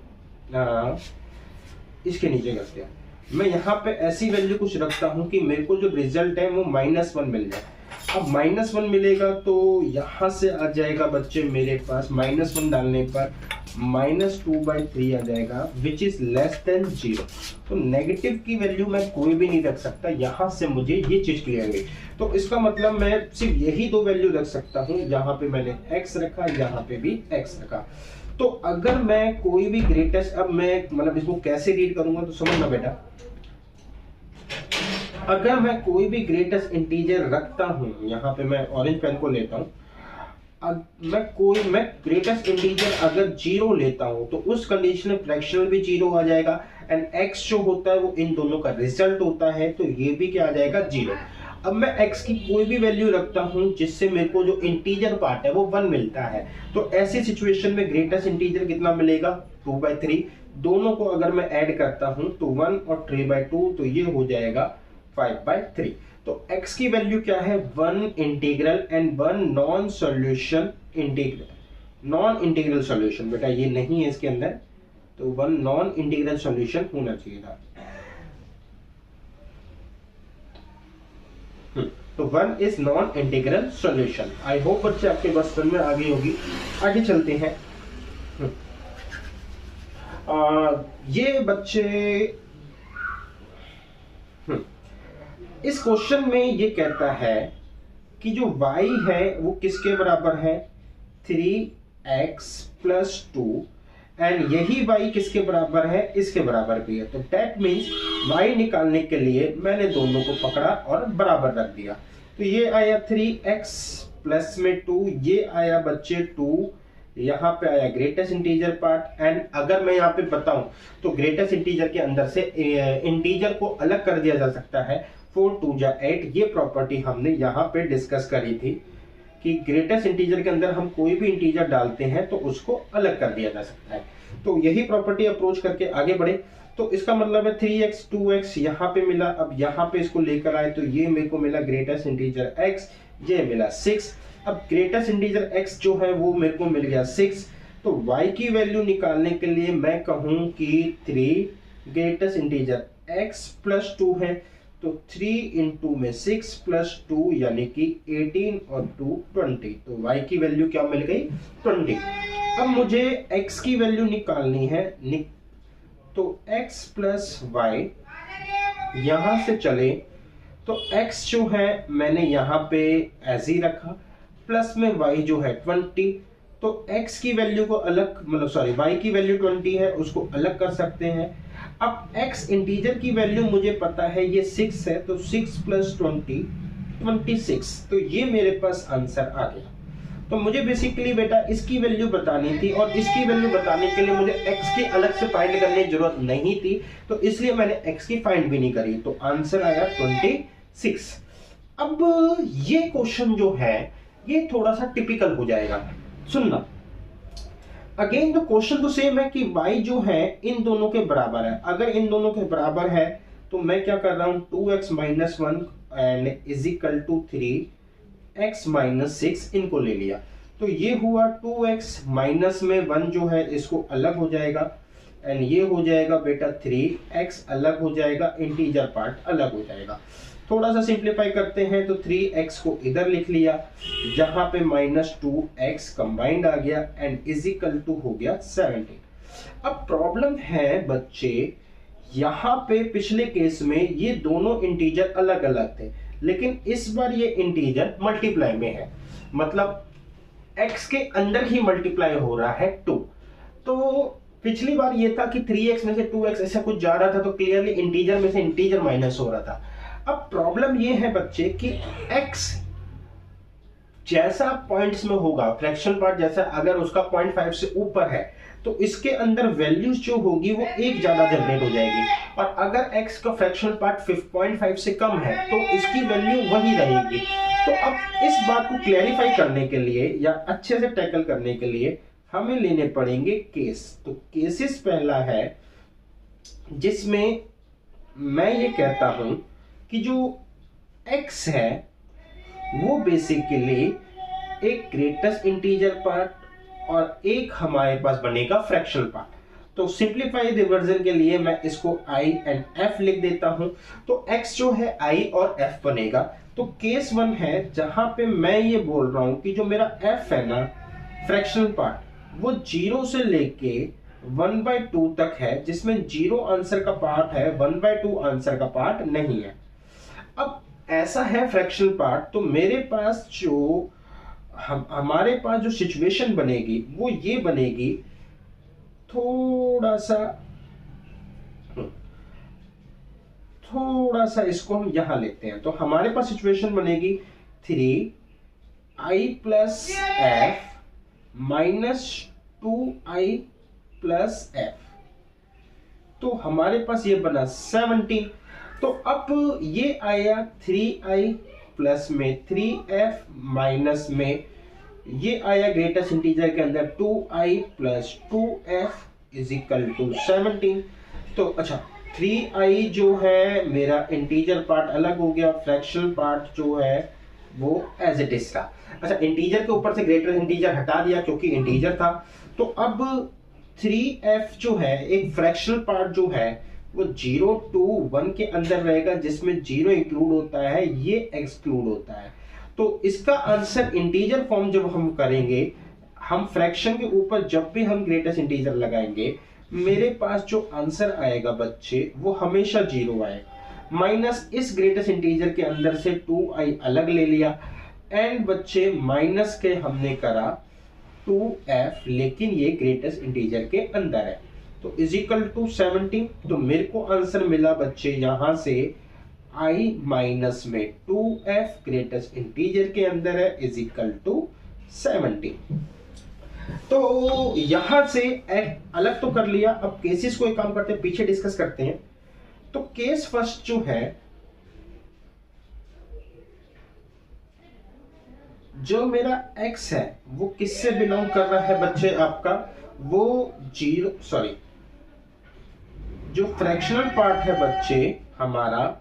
इसके नीचे करते हैं, मैं यहाँ पे ऐसी वैल्यू कुछ रखता हूँ कि मेरे को जो रिजल्ट है वो -1 मिल जाए। अब -1 मिलेगा तो यहाँ से आ जाएगा बच्चे मेरे पास, -1 डालने पर -2/3 आ जाएगा विच इज लेस देन 0। तो नेगेटिव की वैल्यू मैं कोई भी नहीं रख सकता, यहां से मुझे ये चीज क्लियर हुई। तो इसका मतलब मैं सिर्फ यही दो वैल्यू रख सकता हूं, यहाँ पे मैंने x रखा, यहाँ पे भी x रखा। तो अगर मैं कोई भी ग्रेटेस्ट, अब मैं मतलब इसको कैसे रीड करूंगा तो समझना बेटा, अगर मैं कोई भी ग्रेटेस्ट इंटीजर रखता हूं, यहाँ पे मैं ऑरेंज पेन को लेता हूं, मैं ग्रेटेस्ट इंटीजर अगर 0 लेता हूं तो उस कंडीशन में फ्रैक्शनल भी 0 आ जाएगा एंड x जो होता है वो इन दोनों का रिजल्ट होता है, तो ये भी क्या आ जाएगा 0। अब मैं x की कोई भी वैल्यू रखता हूं जिससे मेरे को जो इंटीजर पार्ट है वो 1 मिलता है, तो ऐसी सिचुएशन में ग्रेटेस्ट इंटीजर कितना मिलेगा 2/3। दोनों को अगर मैं ऐड करता हूं तो 1 और 3/2, तो ये हो जाएगा 5/3। तो x की वैल्यू क्या है 1 integral and 1 non solution integral. Non integral solution बेटा ये नहीं है इसके अंदर, तो 1 नॉन इंटीग्रल सॉल्यूशन होना चाहिए था। तो 1 is non integral solution. I hope बच्चे आपके बस समझ में आ गई होगी। आगे चलते हैं। ये बच्चे इस क्वेश्चन में ये कहता है कि जो y है वो किसके बराबर है 3x + 2 एंड यही y किसके बराबर है इसके बराबर भी है। तो दैट मीन्स y निकालने के लिए मैंने दोनों को पकड़ा और बराबर रख दिया। तो ये आया 3x प्लस में 2, ये आया बच्चे 2, यहाँ पे आया ग्रेटेस्ट इंटीजर पार्ट। एंड अगर मैं यहाँ पे बताऊं तो ग्रेटेस्ट इंटीजर के अंदर से इंटीजर को अलग कर दिया जा सकता है, 4 2 8। ये प्रॉपर्टी हमने यहाँ पे डिस्कस करी थी कि ग्रेटेस्ट इंटीजर के अंदर हम कोई भी इंटीजर डालते हैं तो उसको अलग कर दिया जा सकता है। तो यही प्रॉपर्टी अप्रोच करके आगे बढ़े। तो इसका मतलब है 3x 2x यहाँ पे मिला, अब यहाँ पे इसको लेकर आए तो ये मेरे को मिला ग्रेटेस्ट इंटीजर x, ये मिला 6। अब ग्रेटेस्ट इंटीजर x जो है वो मेरे को मिल गया 6। तो y की वैल्यू निकालने के लिए मैं कहूं कि 3 ग्रेटेस्ट इंटीजर x + 2 है, तो 3 × में 6 + 2 यानी कि 18 और 2 20। तो y की वैल्यू क्या मिल गई 20। अब मुझे x की वैल्यू निकालनी है, तो x + y यहां से चले तो x जो है मैंने यहाँ पे ऐसे ही रखा, प्लस में y जो है 20। तो x की वैल्यू को अलग y की वैल्यू 20 है, उसको अलग कर सकते हैं। अब x इंटीजर की वैल्यू मुझे पता है ये 6 है, तो 6 + 20 26। तो ये मेरे पास आंसर आ गया। तो मुझे बेसिकली बेटा इसकी वैल्यू बतानी थी और इसकी वैल्यू बताने के लिए मुझे x की अलग से फाइंड करने की जरूरत नहीं थी, तो इसलिए मैंने x की फाइंड भी नहीं करी। तो आंसर आया 26। अब ये क्वेश्चन जो है ये थोड़ा सा टिपिकल हो जाएगा, सुनना। अगेन द क्वेश्चन तो सेम है कि y जो है इन दोनों के बराबर है। अगर इन दोनों के बराबर है तो मैं क्या कर रहा हूं 2x - 1 एंड = 3x - 6 इनको ले लिया। तो ये हुआ 2x माइनस में 1 जो है इसको अलग हो जाएगा एंड ये हो जाएगा बेटा 3x अलग हो जाएगा, इंटीजर पार्ट अलग हो जाएगा। थोड़ा सा सिंप्लीफाई करते हैं तो 3x को इधर लिख लिया, जहां पे -2x कंबाइंड आ गया एंड = हो गया 17। अब प्रॉब्लम है बच्चे यहाँ पे पिछले केस में ये दोनों इंटीजर अलग अलग थे, लेकिन इस बार ये इंटीजर मल्टीप्लाई में है, मतलब x के अंदर ही मल्टीप्लाई हो रहा है 2। तो पिछली बार ये था कि 3x में से 2x ऐसा कुछ जा रहा था, तो क्लियरली इंटीजर में से इंटीजर माइनस हो रहा था। अब प्रॉब्लम ये है बच्चे कि x जैसा पॉइंट्स में होगा, फ्रैक्शन पार्ट जैसा अगर उसका 0.5 से ऊपर है तो इसके अंदर वैल्यूज जो होगी वो एक ज्यादा जनरेट हो जाएगी, और अगर x का फ्रैक्शन पार्ट 0.5 से कम है तो इसकी वैल्यू वही रहेगी। तो अब इस बात को क्लैरिफाई करने के लिए या अच्छे से टैकल करने के लिए हमें लेने पड़ेंगे केस। तो केसेस पहला है जिसमें मैं ये कहता हूं कि जो x है वो बेसिकली एक ग्रेटेस्ट इंटीजर पार्ट और एक हमारे पास बनेगा फ्रैक्शनल पार्ट। तो सिंप्लीफाई रिवर्जन के लिए मैं इसको i एंड f लिख देता हूं। तो x जो है i और f बनेगा। तो केस 1 है जहां पे मैं ये बोल रहा हूं कि जो मेरा f है ना फ्रैक्शनल पार्ट वो 0 से लेके 1/2 तक है, जिसमें 0 आंसर का पार्ट है, 1/2 आंसर का पार्ट नहीं है। अब ऐसा है फ्रैक्शनल पार्ट, तो मेरे पास जो हमारे पास जो सिचुएशन बनेगी वो ये बनेगी, थोड़ा सा इसको हम यहां लेते हैं। तो हमारे पास सिचुएशन बनेगी 3i plus F minus 2i plus F. तो हमारे पास ये बना 17। तो अब ये आया 3i प्लस में 3f माइनस में ये आया ग्रेटेस्ट इंटीजर के अंदर 2i plus 2f is equal to 17। तो अच्छा 3i जो है मेरा इंटीजर पार्ट अलग हो गया, फ्रैक्शनल पार्ट जो है वो एज इट इज था। अच्छा इंटीजर के ऊपर से ग्रेटर इंटीजर हटा दिया क्योंकि इंटीजर था। तो अब 3f जो है एक फ्रैक्शनल पार्ट जो है वो 0 to 1 के अंदर रहेगा, जिसमें 0 इंक्लूड होता है, ये एक्सक्लूड होता है। तो इसका आंसर इंटीजर फॉर्म जब हम करेंगे, हम फ्रैक्शन के ऊपर जब भी हम ग्रेटेस्ट इंटीजर लगाएंगे, मेरे पास जो आंसर आएगा बच्चे वो हमेशा 0 आएगा। माइनस इस ग्रेटेस्ट इंटीजर के अंदर से 2i अलग ले लिया, एंड बच्चे माइनस के हमने करा 2f, लेकिन ये ग्रेटेस्ट इंटीजर के अंदर है, तो इज इक्वल टू 17। तो मेरे को आंसर मिला बच्चे यहां से i माइनस में 2f ग्रेटेस्ट इंटीजर के अंदर है इज इक्वल टू 17। तो यहां से अलग तो कर लिया। अब केसेस को एक काम करते हैं, पीछे डिस्कस करते हैं। तो केस फर्स्ट जो है, जो मेरा x है वो किससे बिलोंग कर रहा है बच्चे आपका, वो जो फ्रैक्शनल पार्ट है बच्चे, हमारा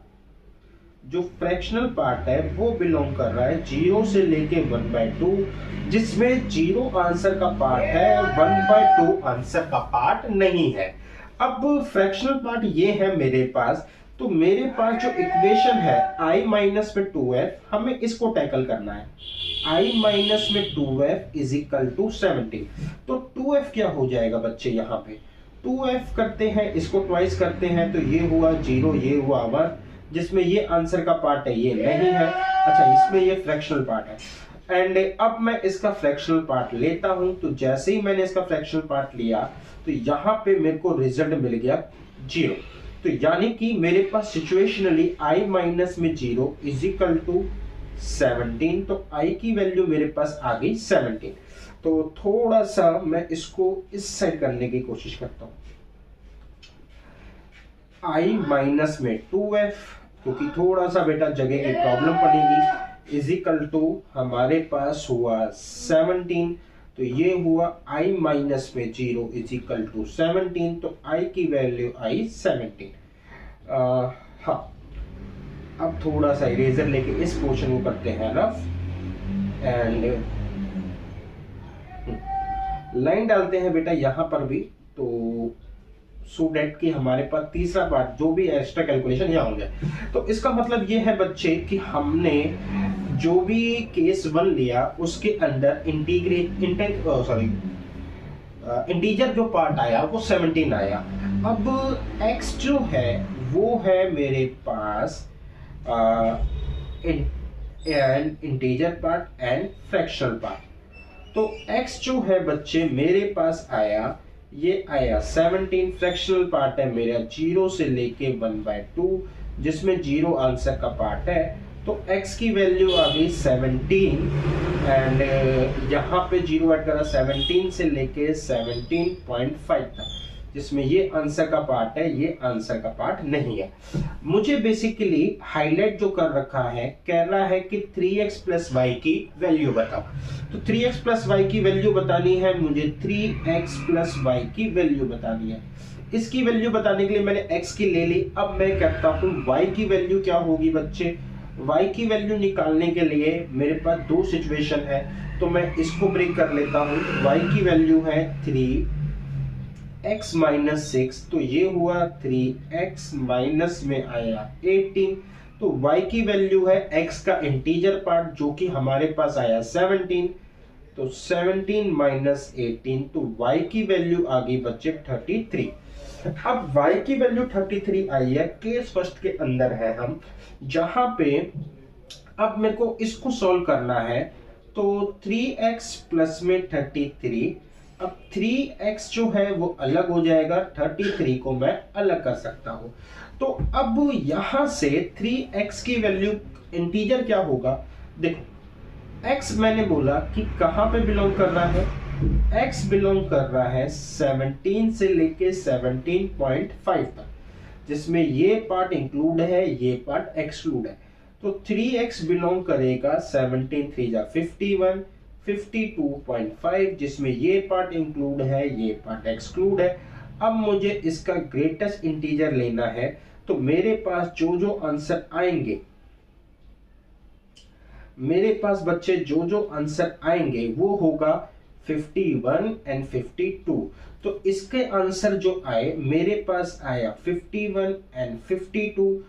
जो फ्रैक्शनल पार्ट है वो बिलोंग कर रहा है 0 से लेके 1/2, जिसमें 0 आंसर का पार्ट है, 1/2 आंसर का पार्ट नहीं है। अब फ्रैक्शनल पार्ट ये है मेरे पास। तो मेरे पास जो इक्वेशन है i माइनस में 2f, हमें इसको टैकल करना है। i माइनस में 2f इज इक्वल टू 17। तो 2f क्या हो जाएगा बच्चे, यहाँ पे 2f करते हैं, इसको ट्वाइस करते हैं, तो ये हुआ 0, ये हुआ 1, जिसमें ये आंसर का पार्ट है, ये नहीं है। अच्छा इसमें ये फ्रैक्शनल पार्ट है, एंड अब मैं इसका फ्रैक्शनल पार्ट लेता हूं। तो जैसे ही मैंने इसका फ्रैक्शनल पार्ट लिया, तो यहाँ पे मेरे को रिजल्ट मिल गया 0। तो यानी कि मेरे पास सिचुएशनली i माइनस में 0 इज इक्वल टू 17। तो i की वैल्यू मेरे पास आ गई 17। तो थोड़ा सा मैं इसको इस साइड करने की कोशिश करता हूं, i माइनस में 2f, क्योंकि थोड़ा सा बेटा जगह की प्रॉब्लम पड़ेगी, इज इक्वल टू हमारे पास हुआ 17। तो ये हुआ i माइनस में 0 इज इक्वल टू 17। तो i की वैल्यू आई 17। हाँ, अब थोड़ा सा इरेजर लेके इस पोर्शन को करते हैं रफ, एंड लाइन डालते हैं बेटा यहाँ पर भी, तो सो डेट कि हमारे पास तीसरा पार्ट जो भी एक्स्ट्रा कैलकुलेशन यहाँ हो जाए। तो इसका मतलब ये है बच्चे कि हमने जो भी केस 1 लिया उसके अंदर इंटीजर जो पार्ट आया वो 17 आया। अब x जो है वो है मेरे पास integer part and fractional part. तो x जो है बच्चे मेरे पास आया, ये आया 17, फ्रैक्शनल पार्ट है मेरा 0 से लेके 1/2, जिसमें 0 आंसर का पार्ट है। तो x की वैल्यू आ गई 17, एंड यहाँ पे 0 ऐड करा 17 से लेके 17.5 तक, जिसमें ये आंसर का पार्ट है, ये आंसर का पार्ट नहीं है। मुझे बेसिकली हाईलाइट जो कर रखा है, कह रहा है कि 3x प्लस y की वैल्यू बताओ। तो 3x प्लस y की वैल्यू बतानी है मुझे, 3x प्लस y की वैल्यू बतानी है। इसकी वैल्यू बताने के लिए मैंने x की ले ली। अब मैं कहता हूँ y की वैल्यू क्या होगी बच्चे। y की वैल्यू निकालने के लिए मेरे पास दो सिचुएशन है, तो मैं इसको ब्रेक कर लेता हूँ। y की वैल्यू है 3x माइनस 6, तो ये हुआ 3x माइनस में आया 18। तो y की वैल्यू है x का इंटीजर पार्ट जो कि हमारे पास आया 17। तो 17 माइनस 18, तो y की वैल्यू आ गई बच्चे 33। अब y की वैल्यू 33 आई है, केस फर्स्ट के अंदर है हम, जहां पे अब मेरे को इसको सॉल्व करना है। तो 3x प्लस में 33, अब 3x जो है वो अलग हो जाएगा, 33 को मैं अलग कर सकता हूं। तो अब यहां से 3x की वैल्यू इंटीजर क्या होगा, देखो x मैंने बोला कि कहां पे बिलोंग कर रहा है, x बिलोंग कर रहा है 17 से लेके 17.5 तक, जिसमें ये पार्ट इंक्लूड है, ये पार्ट एक्सक्लूड है। तो 3x बिलोंग करेगा 17 3 जा 51, 52.5, जिसमें ये पार्ट इंक्लूड है, ये पार्ट एक्सक्लूड है। अब मुझे इसका ग्रेटेस्ट इंटीजर लेना है, तो मेरे पास जो आंसर आएंगे, मेरे पास बच्चे जो आंसर आएंगे वो होगा 51 एंड 52। तो इसके आंसर जो आए, मेरे पास आया 51 एंड 52।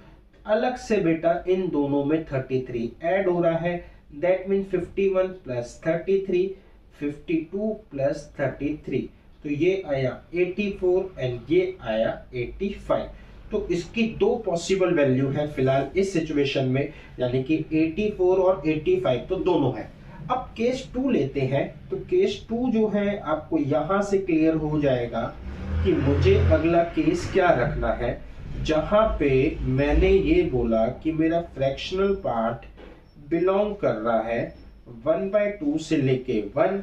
अलग से बेटा इन दोनों में 33 ऐड हो रहा है, दैट मीन 51 प्लस 33, 52 प्लस 33, तो ये आया 84 एंड ये आया 85। तो इसकी दो पॉसिबल वैल्यू है फिलहाल इस सिचुएशन में, यानी कि 84 और 85 तो दोनों है। अब केस 2 लेते हैं, तो केस 2 जो है आपको यहां से क्लियर हो जाएगा कि मुझे अगला केस क्या रखना है, जहां पे मैंने ये बोला कि मेरा फ्रैक्शनल पार्ट बिलोंग कर रहा है 1/2 से लेके 1,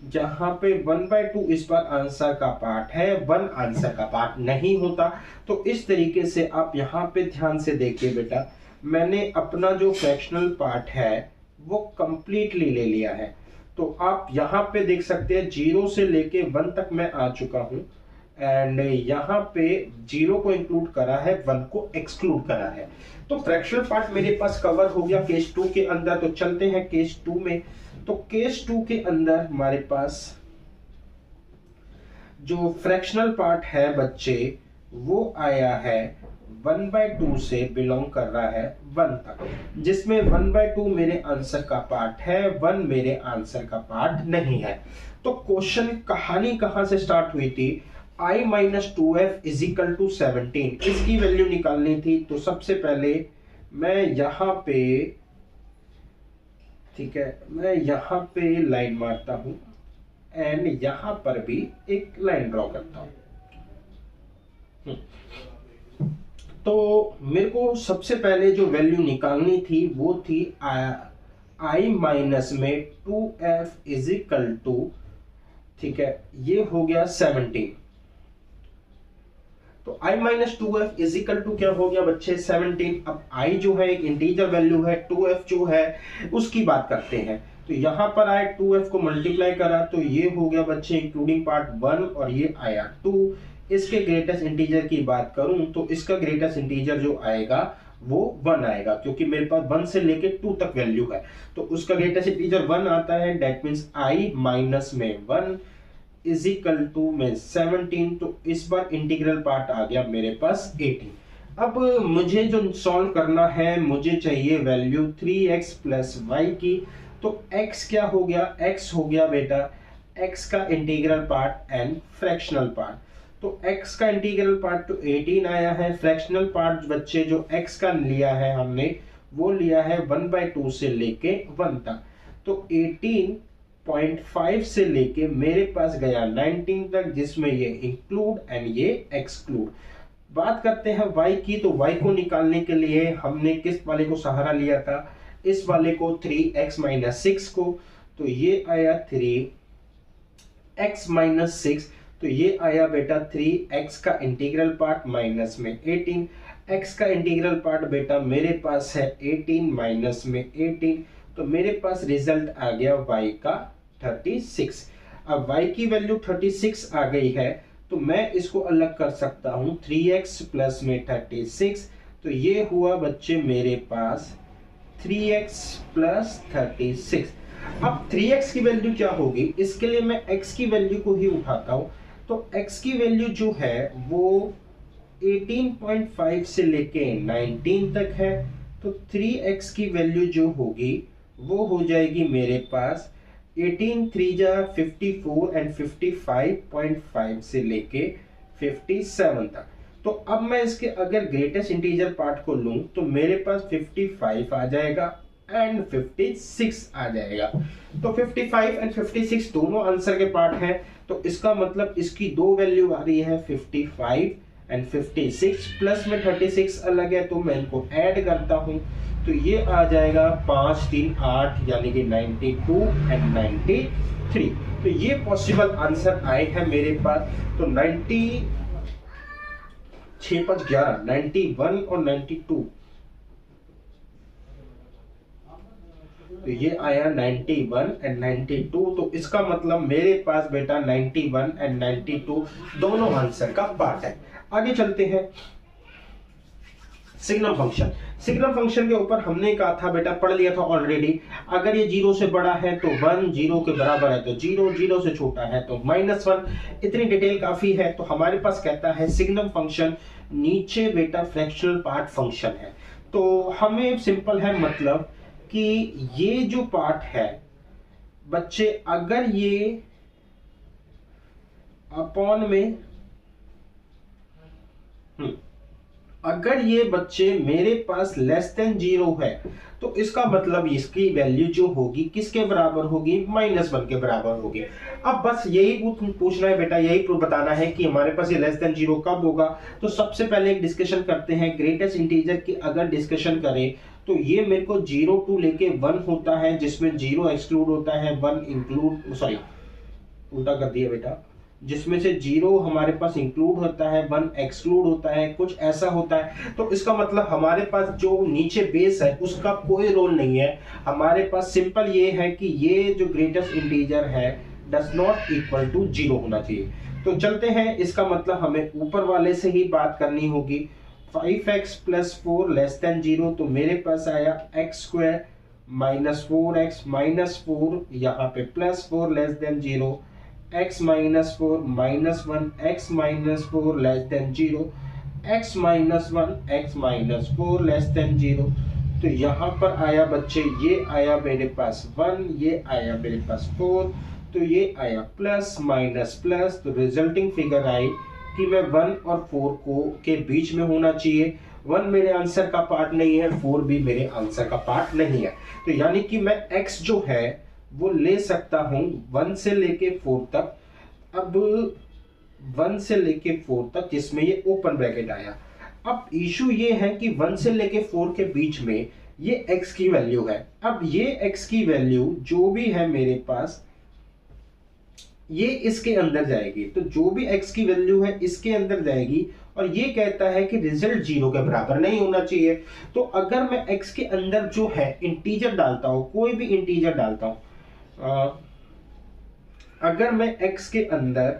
जहां पे 1/2 इस बार आंसर का पार्ट है, 1 आंसर का पार्ट नहीं होता। तो इस तरीके से आप यहाँ पे ध्यान से देखिए बेटा, मैंने अपना जो फ्रैक्शनल पार्ट है वो कंप्लीटली ले लिया है। तो आप यहाँ पे देख सकते हैं 0 से लेके 1 तक मैं आ चुका हूँ, एंड यहाँ पे 0 को इंक्लूड करा है, 1 को एक्सक्लूड करा है। तो फ्रैक्शनल पार्ट मेरे पास कवर हो गया केस 2 के अंदर। तो चलते हैं केस 2 में। तो केस 2 के अंदर हमारे पास जो फ्रैक्शनल पार्ट है बच्चे वो आया है 1/2 से बिलोंग कर रहा है 1 तक, जिसमें 1/2 मेरे आंसर का पार्ट है, 1 मेरे आंसर का पार्ट नहीं है। तो क्वेश्चन कहानी कहां से स्टार्ट हुई थी, I minus 2f is equal to 17, इसकी वैल्यू निकालनी थी। तो सबसे पहले मैं यहाँ पे, ठीक है, मैं यहाँ पे लाइन मारता हूं एंड यहाँ पर भी एक लाइन ड्रॉ करता हूं। तो मेरे को सबसे पहले जो वैल्यू निकालनी थी वो थी I माइनस में 2f इज इक्वल टू, ठीक है, ये हो गया 17। तो I minus 2f is equal to क्या हो गया बच्चे 17। अब I जो है एक इंटीजर वैल्यू है, 2f जो है उसकी बात करते हैं। तो यहाँ पर आए 2f को मल्टीप्लाई करा, तो ये हो गया बच्चे इंक्लूडिंग पार्ट 1 और ये आया 2। इसके ग्रेटेस्ट इंटीजर की बात करूं तो इसका ग्रेटेस्ट इंटीजर जो आएगा वो 1 आएगा, क्योंकि मेरे पास 1 से लेके 2 तक वैल्यू है। तो उसका ग्रेटेस्ट इंटीजर 1 आता है, दैट मीन्स I माइनस में 1 इज इक्वल टू में 17। तो इस बार इंटीग्रल पार्ट आ गया मेरे पास 18। अब मुझे जो सॉल्व करना है, मुझे चाहिए वैल्यू 3x प्लस y की। तो x क्या हो गया, x हो गया बेटा x का integral part and fractional part. तो x का इंटीग्रल पार्ट तो 18 आया है, फ्रैक्शनल पार्ट बच्चे जो x का लिया है हमने वो लिया है 1/2 से लेके 1 तक। तो 18.5 से लेके मेरे पास गया 19 तक, जिसमें ये इंक्लूड एंड ये एक्सक्लूड। बात करते हैं y की। तो y को निकालने के लिए हमने किस वाले को सहारा लिया था, इस वाले को 3x माइनस 6 को। तो ये आया 3x माइनस 6, तो ये आया बेटा 3x का इंटीग्रल पार्ट माइनस में 18। x का इंटीग्रल पार्ट बेटा मेरे पास है 18 माइनस में 18, तो मेरे पास रिजल्ट आ गया y का 36। अब y की वैल्यू 36 आ गई है, तो मैं इसको अलग कर सकता हूं 3x प्लस में 36। तो ये हुआ बच्चे मेरे पास 3x प्लस 36। अब 3x की वैल्यू क्या होगी, इसके लिए मैं x की वैल्यू को ही उठाता हूं। तो x की वैल्यू जो है वो 18.5 से लेके 19 तक है। तो 3x की वैल्यू जो होगी वो हो जाएगी मेरे पास 18 3 जा 54 एंड 55.5 से लेके 57 तक। तो अब मैं इसके अगर ग्रेटेस्ट इंटीजर पार्ट को लूं तो मेरे पास 55 आ जाएगा एंड 56 आ जाएगा। तो 55 एंड 56 दोनों आंसर के पार्ट हैं, तो इसका मतलब इसकी दो वैल्यू आ रही है 55 एंड 56, प्लस में 36 अलग है, तो मैं इनको ऐड करता हूं तो ये आ जाएगा 5 3 8 यानी कि 92 एंड 93। तो ये पॉसिबल आंसर आए हैं मेरे पास। तो 90 6 5 11 91 और 92, तो ये आया 91 एंड 92। तो इसका मतलब मेरे पास बेटा 91 एंड 92 दोनों आंसर का पार्ट है। आगे चलते हैं सिग्नम फंक्शन। सिग्नम फंक्शन के ऊपर हमने कहा था बेटा, पढ़ लिया था ऑलरेडी, अगर ये 0 से बड़ा है तो 1, 0 के बराबर है तो 0, 0 से छोटा है तो -1। इतनी डिटेल काफी है। तो हमारे पास कहता है सिग्नम फंक्शन नीचे बेटा फ्रैक्शनल पार्ट फंक्शन है। तो हमें सिंपल है मतलब कि ये जो पार्ट है बच्चे, अगर ये अपॉन में अगर ये बच्चे मेरे पास लेस देन 0 है तो इसका मतलब इसकी वैल्यू जो होगी किसके बराबर होगी, -1 के बराबर होगी। अब बस यही पूछना है बेटा, यही बताना है कि हमारे पास ये लेस देन 0 कब होगा। तो सबसे पहले एक डिस्कशन करते हैं ग्रेटेस्ट इंटीजर की। अगर डिस्कशन करें तो ये मेरे को 0 टू लेके 1 होता है, जिसमें 0 एक्सक्लूड होता है, 1 इंक्लूड, सॉरी उल्टा कर दिया बेटा, जिसमें से 0 हमारे पास इंक्लूड होता है, 1 एक्सक्लूड होता है, कुछ ऐसा होता है। तो इसका मतलब हमारे पास जो नीचे बेस है उसका कोई रोल नहीं है। हमारे पास सिंपल ये है कि ये जो ग्रेटेस्ट इंटीजर है डज नॉट इक्वल टू 0 होना चाहिए। तो चलते हैं, इसका मतलब हमें ऊपर वाले से ही बात करनी होगी। 5x + 4 लेस देन 0, तो मेरे पास आया x² - 4x - 4, यहाँ पे +4 less than 0, x - 4 - 1 x - 4 less than 0, x - 1 x - 4 less than 0। तो यहाँ पर आया बच्चे, ये आया मेरे पास 1, ये आया मेरे पास 4, तो ये आया प्लस माइनस प्लस। तो रिजल्टिंग फिगर आई कि मैं 1 और 4 को के बीच में होना चाहिए। 1 मेरे आंसर का पार्ट नहीं है, 4 भी मेरे आंसर का पार्ट नहीं है। तो यानी कि मैं x जो है वो ले सकता हूं 1 से लेके 4 तक। अब 1 से लेके 4 तक, जिसमें ये ओपन ब्रैकेट आया। अब इशू ये है कि 1 से लेके 4 के बीच में ये x की वैल्यू है। अब ये x की वैल्यू जो भी है मेरे पास, ये इसके अंदर जाएगी। तो जो भी x की वैल्यू है इसके अंदर जाएगी, और ये कहता है कि रिजल्ट 0 के बराबर नहीं होना चाहिए। तो अगर मैं x के अंदर जो है इंटीजर डालता हूं, कोई भी इंटीजर डालता हूं, अगर मैं x के अंदर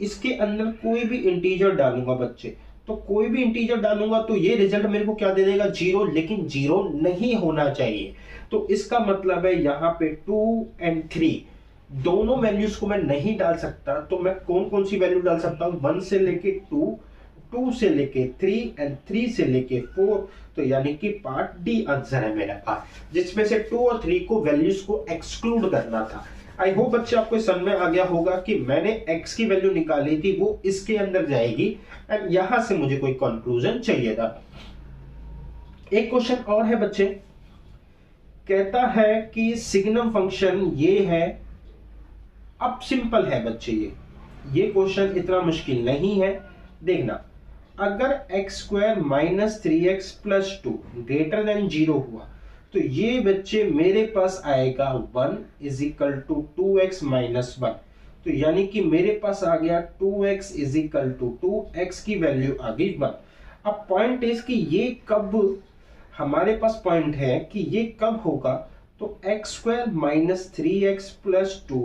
इसके अंदर कोई भी इंटीजर डालूंगा बच्चे, तो कोई भी इंटीजर डालूंगा तो ये रिजल्ट मेरे को क्या दे देगा, 0। लेकिन 0 नहीं होना चाहिए। तो इसका मतलब है यहाँ पे 2 और 3 दोनों वैल्यूज को मैं नहीं डाल सकता। तो मैं कौन कौन सी वैल्यू डाल सकता हूँ, 1 से लेके 2, 2 से लेके 3 और 3 से लेके 4। तो यानी कि पार्ट डी आंसर है मेरा पार्ट, जिसमें से 2 और 3 को वैल्यूज को एक्सक्लूड करना था। आई होप बच्चे आपको समझ में आ गया होगा कि मैंने x की वैल्यू निकाली थी, वो इसके अंदर जाएगी, एंड यहां से मुझे कोई कंक्लूजन चाहिए था। एक क्वेश्चन और है बच्चे, कहता है कि सिग्नम फंक्शन ये है। अब सिंपल है बच्चे, ये क्वेश्चन इतना मुश्किल नहीं है। देखना, अगर x² - 3x + 2 ग्रेटर देन 0 हुआ तो ये बच्चे मेरे पास आएगा 1 = 2x - 1। तो यानी कि मेरे पास आ गया 2x = 2, x की वैल्यू आ गई 1। अब पॉइंट इज कि ये कब, हमारे पास पॉइंट है कि ये कब होगा। तो x² - 3x + 2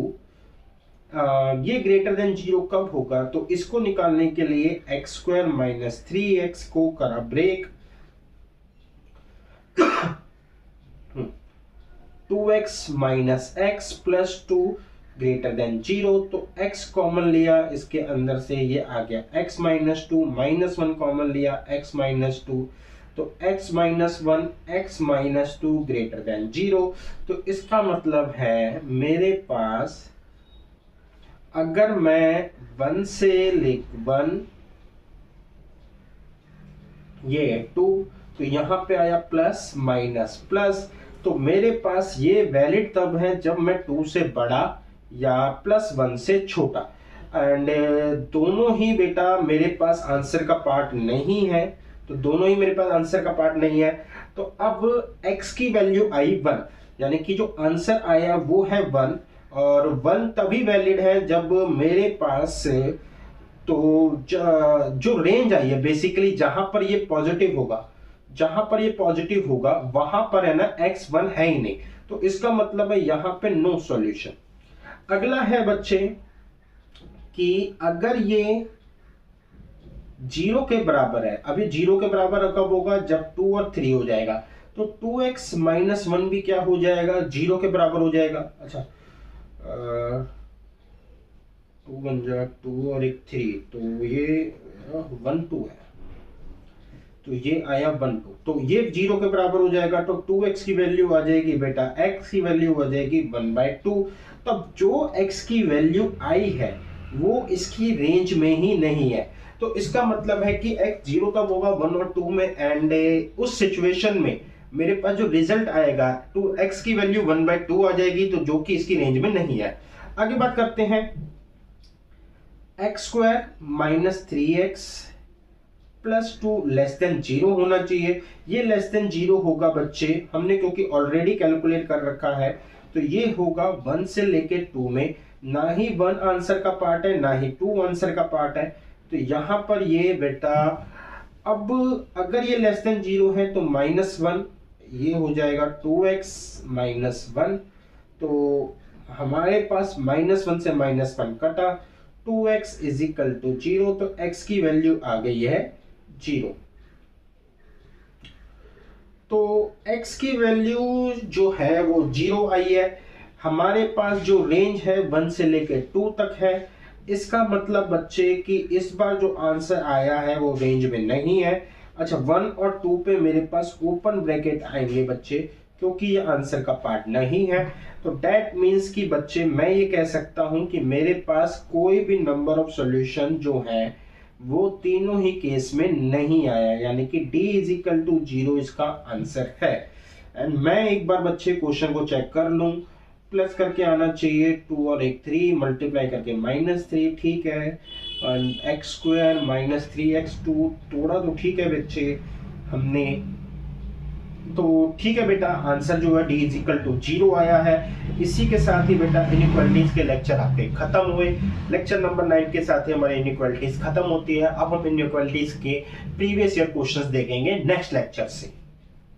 ये ग्रेटर देन 0 कब होगा। तो इसको निकालने के लिए x² - 3x को करा break, 2x - x + 2 greater than 0। तो x कॉमन लिया इसके अंदर से, ये आ गया x - 2, -1 कॉमन लिया x - 2, तो x minus one x minus two greater than 0। तो इसका मतलब है मेरे पास अगर मैं 1 से लिख 1 ये 2, तो यहां पे आया प्लस माइनस प्लस। तो मेरे पास ये वैलिड तब है जब मैं 2 से बड़ा या प्लस 1 से छोटा। एंड दोनों ही बेटा मेरे पास आंसर का पार्ट नहीं है, तो दोनों ही मेरे पास आंसर का पार्ट नहीं है। तो अब x की वैल्यू आई 1, यानी कि जो आंसर आया वो है 1, और 1 तभी वैलिड है जब मेरे पास तो जो रेंज आई है बेसिकली जहां पर ये पॉजिटिव होगा, जहां पर ये पॉजिटिव होगा वहां पर है ना x1 है ही नहीं, तो इसका मतलब है यहां पे नो सॉल्यूशन। अगला है बच्चे कि अगर ये 0 के बराबर है, अभी 0 के बराबर कब होगा, जब 2 और 3 हो जाएगा, तो 2x माइनस 1 भी क्या हो जाएगा, 0 के बराबर हो जाएगा। अच्छा 2 बन जाएगा 2 और एक 3, तो ये 1 2 है, तो ये आया 1 2, तो ये 0 के बराबर हो जाएगा। तो 2x की वैल्यू आ जाएगी बेटा, x की वैल्यू आ जाएगी 1/2। तब जो x की वैल्यू आई है वो इसकी रेंज में ही नहीं है, तो इसका मतलब है कि x 0 तब होगा 1 और 2 में, एंड उस सिचुएशन में मेरे पास जो रिजल्ट आएगा तो x की वैल्यू 1/2 आ जाएगी, तो जो कि इसकी रेंज में नहीं है। आगे बात करते हैं, x² minus 3x plus 2 less than 0 होना चाहिए। ये लेस देन 0 होगा बच्चे, हमने क्योंकि ऑलरेडी कैलकुलेट कर रखा है, तो ये होगा 1 से लेके 2 में, ना ही 1 आंसर का पार्ट है ना ही 2 आंसर का पार्ट है। तो यहां पर ये बेटा, अब अगर ये लेस देन 0 है तो -1, ये हो जाएगा 2x माइनस 1। तो हमारे पास -1 से -1 कटा, 2x इज इक्वल टू 0, तो x की वैल्यू आ गई है 0। तो x की वैल्यू जो है वो 0 आई है। हमारे पास जो रेंज है 1 से लेकर 2 तक है। इसका मतलब बच्चे कि इस बार जो आंसर आया है वो रेंज में नहीं है। अच्छा 1 और 2 पे मेरे पास ओपन ब्रैकेट आएंगे बच्चे, क्योंकि ये आंसर का पार्ट नहीं है। तो दैट मीन्स कि बच्चे मैं ये कह सकता हूं कि मेरे पास कोई भी नंबर ऑफ सॉल्यूशन जो है वो तीनों ही केस में नहीं आया, यानी कि d इज इक्वल टू 0 इसका आंसर है। एंड मैं एक बार बच्चे क्वेश्चन को चेक कर लूं, प्लस करके आना चाहिए 2 और एक 3, मल्टीप्लाई करके -3, ठीक है। x² माइनस 3x2 थोड़ा तो ठीक है बच्चे, हमने तो ठीक है बेटा, आंसर जो है d इज इक्वल टू 0 आया है। इसी के साथ ही बेटा इनइक्वालिटीज के लेक्चर आपके खत्म हुए। लेक्चर नंबर 9 के साथ ही हमारी इनइक्वालिटीज खत्म होती है। अब हम इनइक्वालिटीज के प्रीवियस ईयर क्वेश्चंस देखेंगे नेक्स्ट लेक्चर से।